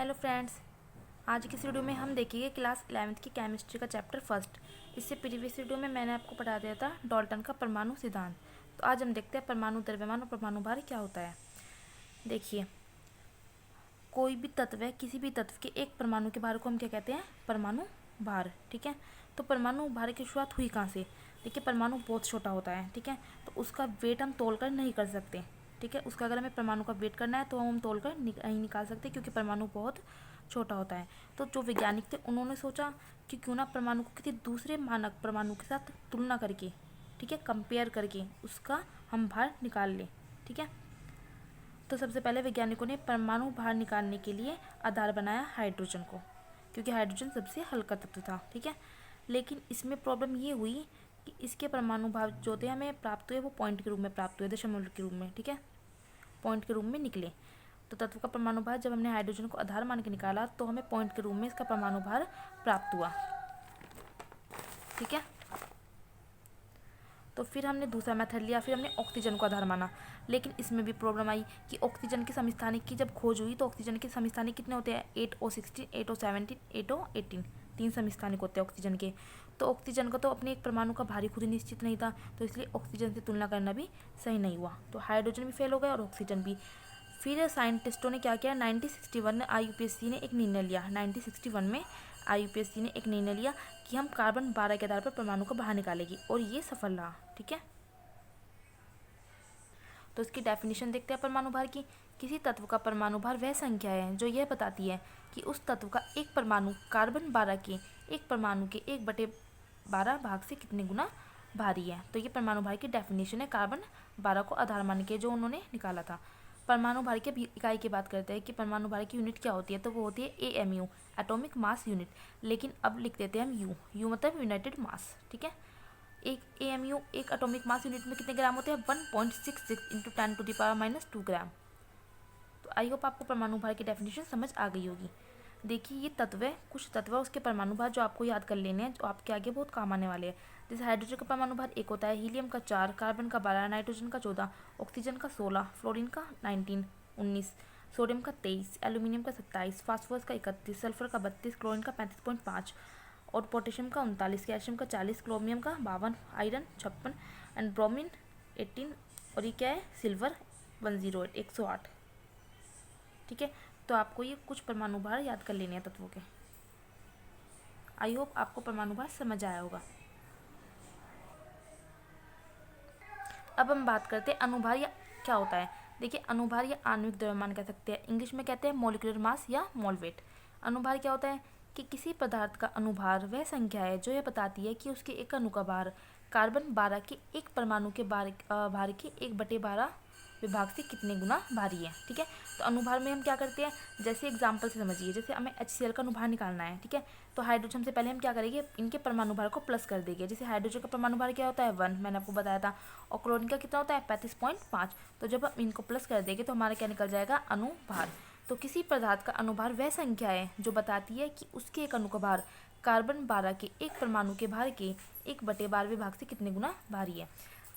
Hello friends, आज की इस वीडियो में हम देखेंगे क्लास 11th की केमिस्ट्री का चैप्टर फर्स्ट। इससे प्रीवियस वीडियो में मैंने आपको पढ़ा दिया था डाल्टन का परमाणु सिद्धांत। तो आज हम देखते हैं परमाणु द्रव्यमान और परमाणु भार क्या होता है। देखिए, कोई भी तत्व है, किसी भी तत्व के एक परमाणु के भार को हम क्या कहते हैं? परमाणु भार। ठीक है, तो परमाणु भार की शुरुआत हुई कहाँ से? देखिए, परमाणु बहुत छोटा होता है। ठीक है, तो उसका वेट हम तोल कर नहीं कर सकते। ठीक है, उसका अगर हमें परमाणु का वेट करना है तो हम तोल कर नहीं निकाल सकते, क्योंकि परमाणु बहुत छोटा होता है। तो जो वैज्ञानिक थे उन्होंने सोचा कि क्यों ना परमाणु को किसी दूसरे मानक परमाणु के साथ तुलना करके, ठीक है, कंपेयर करके उसका हम भार निकाल लें। ठीक है, तो सबसे पहले वैज्ञानिकों ने परमाणु भार निकालने के लिए आधार बनाया हाइड्रोजन को, क्योंकि हाइड्रोजन सबसे हल्का तत्व था। ठीक है, लेकिन इसमें प्रॉब्लम ये हुई कि इसके परमाणु भार जो थे हमें प्राप्त हुए वो पॉइंट के रूप में प्राप्त हुए, दशमलव के रूप में। ठीक है, पॉइंट के रूप में निकले। तो तत्व का परमाणु भार जब हमने हाइड्रोजन को आधार मान के निकाला तो हमें पॉइंट के रूप में इसका परमाणु भार प्राप्त हुआ। ठीक है, तो फिर हमने दूसरा मेथड लिया, फिर हमने ऑक्सीजन को आधार माना। लेकिन इसमें भी प्रॉब्लम आई कि ऑक्सीजन के समस्थानिक की जब खोज हुई तो ऑक्सीजन के समस्थानिक कितने होते हैं? 8O16, 8O17, 8O18, 3 समस्थानिक होते हैं ऑक्सीजन के। तो ऑक्सीजन का तो अपने एक परमाणु का भारी खुद ही निश्चित नहीं था, तो इसलिए ऑक्सीजन से तुलना करना भी सही नहीं हुआ। तो हाइड्रोजन भी फेल हो गया और ऑक्सीजन भी। फिर साइंटिस्टों ने क्या किया? 1961 में IUPAC ने एक निर्णय लिया। 1961 में IUPAC ने एक निर्णय लिया कि हम कार्बन 12 के आधार पर परमाणु को बाहर निकालेगी, और ये सफल रहा। ठीक है, तो इसकी डेफिनेशन देखते हैं परमाणु भार की। किसी तत्व का परमाणु भार वह संख्या है जो यह बताती है कि उस तत्व का एक परमाणु कार्बन 12 के एक परमाणु के 1/12 भाग से कितने गुना भारी है। तो ये परमाणु भार की डेफिनेशन है कार्बन 12 को आधार मान के जो उन्होंने निकाला था। परमाणु भार की इकाई की बात करते हैं कि परमाणु भार की यूनिट क्या होती है, तो वो होती है AMU, एटॉमिक मास यूनिट। लेकिन अब लिख देते हैं हम यू मतलब यूनाइटेड मास। ठीक है, एक AMU एक एटॉमिक मास यूनिट में कितने ग्राम होते हैं? 1.66 × 10⁻² ग्राम। तो आई होप आपको परमाणु भार की डेफिनेशन समझ आ गई होगी। देखिए, ये तत्व है, कुछ तत्व है, उसके परमाणु भार जो आपको याद कर लेने हैं, जो आपके आगे बहुत काम आने वाले हैं। जैसे हाइड्रोजन का परमाणु भार 1 होता है, हीलियम का 4, कार्बन का 12, नाइट्रोजन का 14, ऑक्सीजन का 16, फ्लोरीन का 19, सोडियम का 23, एल्यूमिनियम का 27, फास्फोरस का 31, सल्फर का 32, क्लोरीन का 35.5 और पोटेशियम का 39, कैल्शियम का 40, क्रोमियम का 52, आयरन 56 एंड ब्रोमीन 18, और ये क्या है? सिल्वर 108, 108। ठीक है, तो आपको ये कुछ परमाणु भार याद कर लेने हैं तत्वों के। आई होप आपको परमाणु भार समझ आया होगा। अब हम बात करते हैं अणुभार या क्या होता है। देखिए, अणुभार या आणविक द्रव्यमान कह सकते हैं, इंग्लिश में कहते हैं मॉलिक्यूलर मास या मोल वेट। अणुभार क्या होता है कि किसी पदार्थ का अणुभार वह संख्या है जो यह बताती है कि उसके एक अणु का भार कार्बन 12 के एक परमाणु के भार के 1/12 विभाग से कितने गुना भारी है। ठीक है, तो अणुभार में हम क्या करते हैं, जैसे एग्जाम्पल से समझिए, जैसे हमें HCl का अणुभार निकालना है। ठीक है, तो हाइड्रोजन से पहले हम क्या करेंगे? इनके परमाणु भार को प्लस कर देंगे। जैसे हाइड्रोजन का परमाणु भार क्या होता है? 1, मैंने आपको बताया था, और क्लोरीन का कितना होता है? 35.5। तो जब हम इनको प्लस कर देंगे तो हमारा क्या निकल जाएगा? अणुभार। तो किसी पदार्थ का अणुभार वह संख्या है जो बताती है कि उसके एक अणु का भार कार्बन 12 के एक परमाणु के भार के 1/12 भाग से कितने गुना भारी है।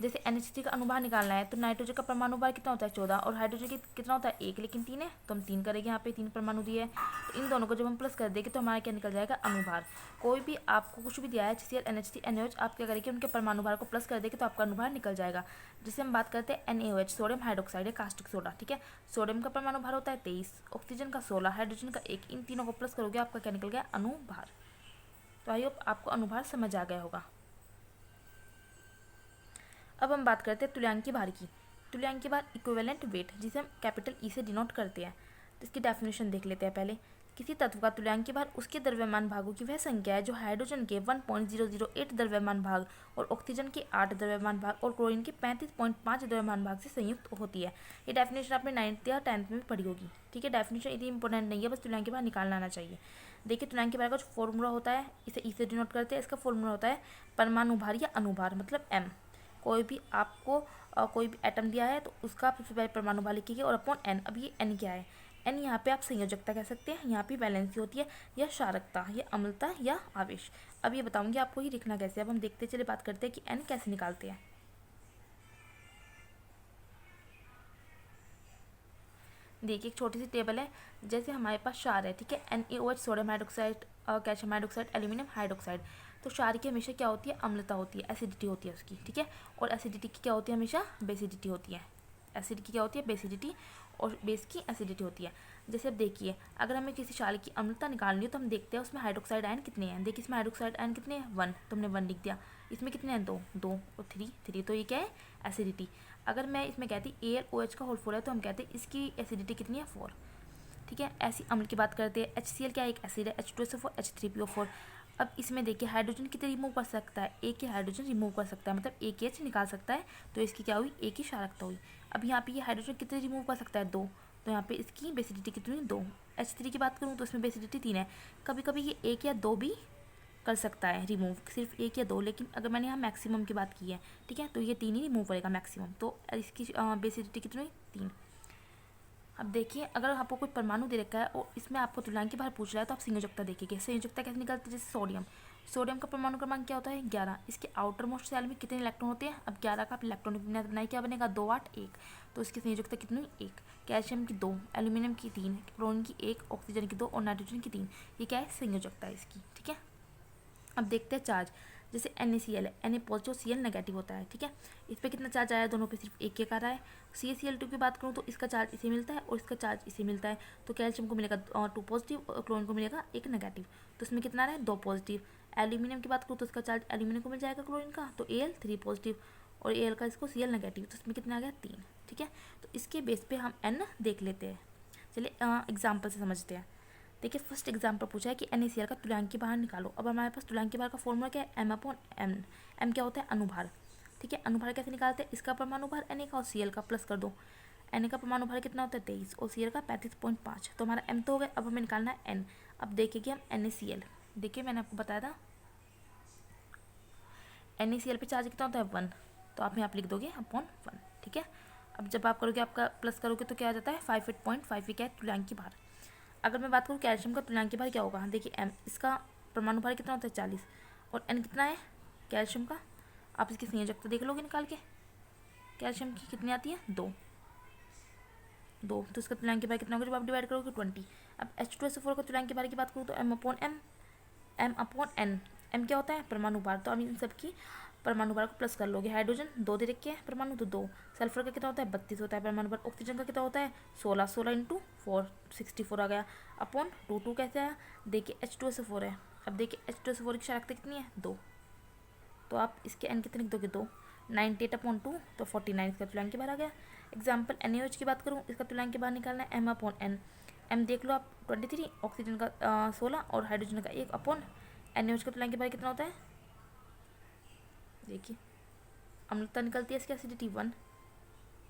जैसे NH3 का अणुभार निकालना है तो नाइट्रोजन का परमाणु भार कितना होता है? 14, और हाइड्रोजन की कितना होता है? 1, लेकिन 3 है तो हम 3 करेंगे, यहाँ पे 3 परमाणु दिए है, तो इन दोनों को जब हम प्लस कर देंगे तो हमारा क्या निकल जाएगा? अणुभार। कोई भी आपको कुछ भी दिया है, HCl, NH3, NaOH, आप क्या करेंगे? उनके परमाणु भार को प्लस कर देंगे तो आपका अणुभार निकल जाएगा। जैसे हम बात करते हैं NaOH, सोडियम हाइड्रोक्साइड या कास्टिक सोडा। ठीक है, सोडियम का परमाणु भार होता है 23, ऑक्सीजन का 16, हाइड्रोजन का 1, इन तीनों को प्लस करोगे आपका क्या निकल गया? अणुभार। तो आई होप आपको अणुभार समझ आ गया होगा। अब हम बात करते हैं तुल्यांकी भार की। तुल्यांकी भार इक्विवेलेंट वेट, जिसे हम कैपिटल E से डिनोट करते हैं। तो इसकी डेफिनेशन देख लेते हैं पहले। किसी तत्व का तुल्यांकी भार उसके द्रव्यमान भागों की वह संख्या है जो हाइड्रोजन के 1.008 द्रव्यमान भाग और ऑक्सीजन के 8 द्रव्यमान भाग और क्लोरीन के 35.5 द्रव्यमान भाग से संयुक्त होती है। ये डेफिनेशन आपने 9th या 10th में भी पढ़ी होगी। ठीक है, डेफिनेशन इतनी इंपॉर्टेंट नहीं है, बस तुल्यांकी भार निकालना आना चाहिए। देखिए, तुल्यांकी भार का जो फॉर्मूला होता है, इसे E से डिनोट करते हैं। इसका फॉर्मूला होता है परमाणु भार या अणुभार, मतलब M। कोई भी आपको कोई भी एटम दिया है तो उसका सबसे पहले परमाणु भार लिखिए और अपॉन n। अब ये n क्या है? n यहाँ पे आप संयोजकता कह सकते हैं, यहाँ पे वैलेंसी होती है, या क्षारकता, या अम्लता, या आवेश। अब ये बताऊंगी आपको ये लिखना कैसे। अब हम देखते चले बात करते हैं कि n कैसे निकालते हैं। देखिए एक छोटी सी टेबल है, जैसे हमारे पास क्षार है, ठीक है, NaOH sodium hydroxide, calcium hydroxide, aluminium hydroxide. तो क्षार की हमेशा क्या होती है, अम्लता होती है, एसिडिटी होती है उसकी, ठीक है। और एसिडिटी की क्या होती है, हमेशा बेसिडिटी होती है। एसिड की क्या होती है, बेसिडिटी, और बेस की एसिडिटी होती है। जैसे अब देखिए, अगर हमें किसी क्षार की अम्लता निकालनी हो तो हम देखते हैं उसमें हाइड्रोक्साइड आयन कितने हैं। देखिए इसमें हाइड्रोक्साइड आयन कितने हैं, 1, तो हमने 1 लिख दिया। इसमें कितने हैं, 2, 2 और 3, तो ये क्या है, एसिडिटी। अगर मैं इसमें कहती AlOH का होल 4 है तो हम कहते हैं इसकी एसिडिटी कितनी है, 4, ठीक है। ऐसी अम्ल की बात करते हैं, HCl क्या है, एक एसिड है, H2SO4 H3PO4। अब इसमें देखिए हाइड्रोजन कितने रिमूव कर सकता है, एक ही हाइड्रोजन रिमूव कर सकता है, मतलब एक H निकाल सकता है, तो इसकी क्या हुई, एक ही क्षारकता हुई। अब यहाँ पे ये हाइड्रोजन कितने रिमूव कर सकता है, 2, तो यहाँ पे इसकी बेसिडिटी कितनी, 2। H3 की बात करूँ तो इसमें बेसिडिटी 3 है। कभी कभी ये 1 या 2 भी कर सकता है रिमूव, सिर्फ 1 या 2, लेकिन अगर मैंने यहाँ मैक्सिमम की बात की है, ठीक है, तो ये 3 ही रिमूव करेगा मैक्सिमम, तो इसकी बेसिडिटी कितनी हुई, 3। अब देखिए अगर आपको कोई परमाणु दे रखा है और इसमें आपको तुल्यांकी भार पूछ रहा है तो आप संयोजकता देखिए। संयोजकता कैसे निकलती है, जैसे सोडियम का परमाणु क्रमांक क्या होता है, 11। इसके आउटर मोस्ट शेल में कितने इलेक्ट्रॉन होते हैं, अब 11 का इलेक्ट्रॉनिक विन्यास बनाए, क्या बनेगा, 2, 8, 1, तो इसकी संयोजकता कितनी हुई, 1। कैल्शियम की 2, एल्यूमिनियम की 3, क्लोरीन की 1, ऑक्सीजन की 2 और नाइट्रोजन की 3। ये क्या है, संयोजकता है इसकी, ठीक है। अब देखते हैं चार्ज, जैसे NaCl है, Na पॉजिटिव, Cl नेगेटिव होता है, ठीक है। इस पर कितना चार्ज आया, दोनों पे सिर्फ एक आ रहा है। CaCl2 की बात करूँ तो इसका चार्ज इसे मिलता है और इसका चार्ज इसे मिलता है, तो कैल्शियम को मिलेगा 2 पॉजिटिव और क्लोरीन को मिलेगा 1 नेगेटिव, तो इसमें कितना आ रहा है, 2 पॉजिटिव। एल्यूमिनियम की बात करूँ तो इसका चार्ज एल्यूमिनियम को मिल जाएगा क्लोरीन का, तो Al 3 पॉजिटिव और Al का इसको Cl नेगेटिव, तो इसमें कितना आ गया, 3, ठीक है। तो इसके बेस पे हम N देख लेते हैं। चलिए एग्जाम्पल से समझते हैं। देखिए फर्स्ट एग्जाम्पल पूछा है कि NaCl का तुल्यांकी भार निकालो। अब हमारे पास तुल्यांकी भार का फॉर्मूला क्या है, M/N। M क्या होता है, अनुभार, ठीक है। अनुभार कैसे निकालते हैं, इसका परमाणु भार Na का और Cl का प्लस कर दो। Na का परमाणु भार कितना होता है, 23 और Cl का 35.5, तो हमारा M तो हो गया। अब हमें निकालना है N। अब देखिए हम NaCl, देखिए मैंने आपको बताया था NaCl पे चार्ज कितना होता है, 1, तो आप यहाँ पे लिख दोगे /1, ठीक है। अब जब आप करोगे, आपका प्लस करोगे तो क्या आ जाता है, 58.5, क्या है, तुल्यांकी भार। अगर मैं बात करूँ कैल्शियम का तुल्यांकी भार क्या होगा, देखिए M, इसका परमाणु भार कितना होता है, 40 और N कितना है कैल्शियम का, आप इसकी संयोजकता देख लोगे निकाल के, कैल्शियम की कितनी आती है, 2, तो इसका तुल्यांकी भार कितना होगा जब आप डिवाइड करोगे, 20। अब H2SO4 का तुल्यांकी भार की बात करूँ तो M/N। M क्या होता है, परमाणु भार, तो अब इन सब की परमाणु भार को प्लस कर लोगे। हाइड्रोजन 2 दे रखे हैं परमाणु, तो 2। सल्फर का कितना होता है, 32 होता है परमाणु भार। ऑक्सीजन का कितना होता है, 16, 16 × 4 64 आ गया, अपॉन 2 कैसे आया, देखिए H2SO4 है। अब देखिए H2SO4 की क्षारकता कितनी है, 2, तो आप इसके N कितने लिख दोगे, 2, 98/2, तो 49 इसका तुल्यांकी भार आ गया। एग्जाम्पल NaOH की बात करूँ, इसका तुल्यांकी भार निकालना है M/N। M देख लो आप 23, ऑक्सीजन का 16 और हाइड्रोजन का 1, अपॉन NaOH का तुल्यांकी भार कितना होता है, देखिए अम्लता निकलती है इसकी एसिडिटी 1,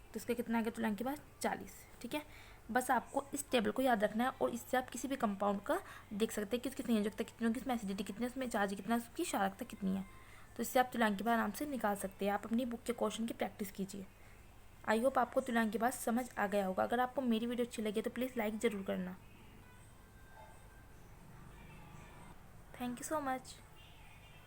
तो इसका कितना आ गया तुल्यांकी भार, 40, ठीक है। बस आपको इस टेबल को याद रखना है और इससे आप किसी भी कंपाउंड का देख सकते हैं कि उसकी संयोजकता कितनी होगी, इसमें एसिडिटी कितनी है, उसमें चार्ज कितना है, उसकी क्षारकता कितनी है, तो इससे आप तुल्यांकी भार आराम से निकाल सकते हैं। आप अपनी बुक के क्वेश्चन की प्रैक्टिस कीजिए। आई होप आपको तुल्यांकी भार समझ आ गया होगा। अगर आपको मेरी वीडियो अच्छी लगी तो प्लीज़ लाइक ज़रूर करना। Thank you so much.